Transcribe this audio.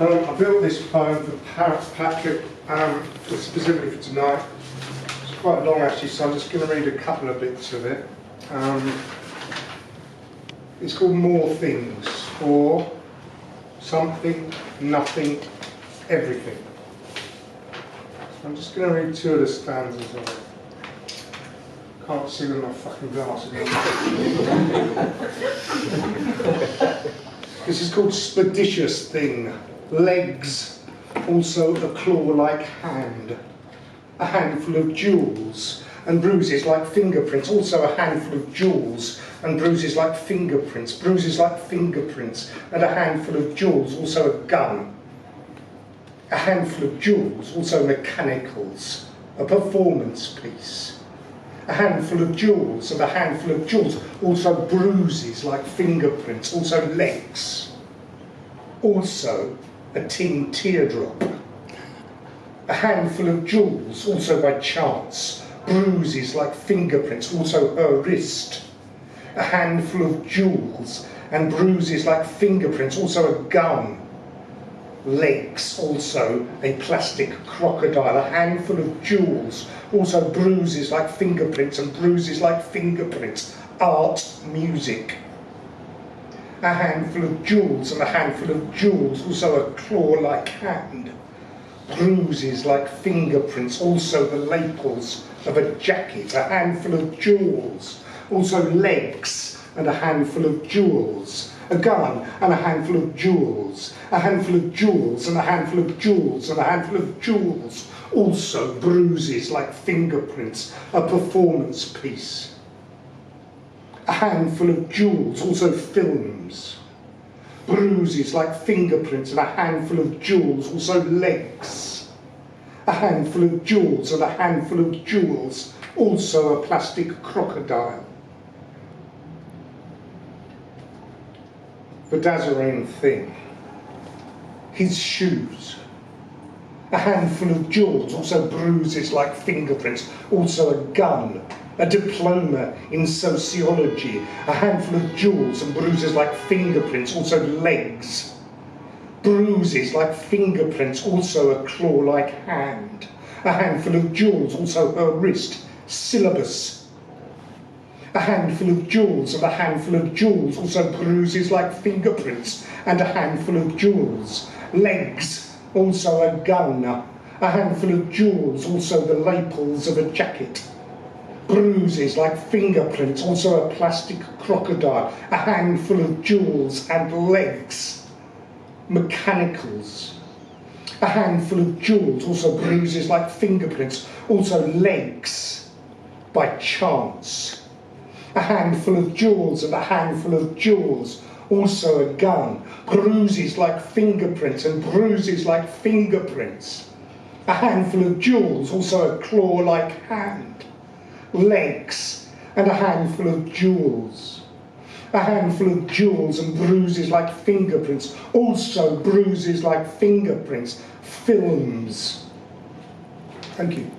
I built this poem for Patrick, specifically for tonight. It's quite long actually, so I'm just going to read a couple of bits of it. It's called More Things, or Something, Nothing, Everything. So I'm just going to read two of the stanzas of it. Can't see with my fucking glasses. This is called Speditious Thing. Legs, also a claw-like hand. A handful of jewels and bruises like fingerprints, also a handful of jewels and bruises like fingerprints, bruises like fingerprints, and a handful of jewels, also a gun. A handful of jewels, also mechanicals, a performance piece. A handful of jewels and a handful of jewels, also bruises like fingerprints, also legs. Also a tin teardrop. A handful of jewels, also by chance, bruises like fingerprints, also her wrist. A handful of jewels and bruises like fingerprints, also a gun. Legs, also a plastic crocodile. A handful of jewels, also bruises like fingerprints and bruises like fingerprints. Art, music. A handful of jewels and a handful of jewels, also a claw-like hand. Bruises like fingerprints, also the lapels of a jacket. A handful of jewels, also legs and a handful of jewels. A gun and a handful of jewels. A handful of jewels and a handful of jewels and a handful of jewels. Also bruises like fingerprints, a performance piece. A handful of jewels, also films. Bruises like fingerprints and a handful of jewels, also legs. A handful of jewels and a handful of jewels, also a plastic crocodile. The dazzling thing. His shoes. A handful of jewels, also bruises like fingerprints, also a gun. A diploma in sociology. A handful of jewels and bruises like fingerprints, also legs. Bruises like fingerprints, also a claw-like hand. A handful of jewels, also her wrist. Syllabus. A handful of jewels and a handful of jewels, also bruises like fingerprints, and a handful of jewels. Legs, also a gun. A handful of jewels, also the lapels of a jacket. Bruises like fingerprints, also a plastic crocodile. A handful of jewels and legs. Mechanicals. A handful of jewels, also bruises like fingerprints, also legs. By chance. A handful of jewels and a handful of jewels, also a gun. Bruises like fingerprints and bruises like fingerprints. A handful of jewels, also a claw-like hand. Legs and a handful of jewels. A handful of jewels and bruises like fingerprints, also bruises like fingerprints. Films. Thank you.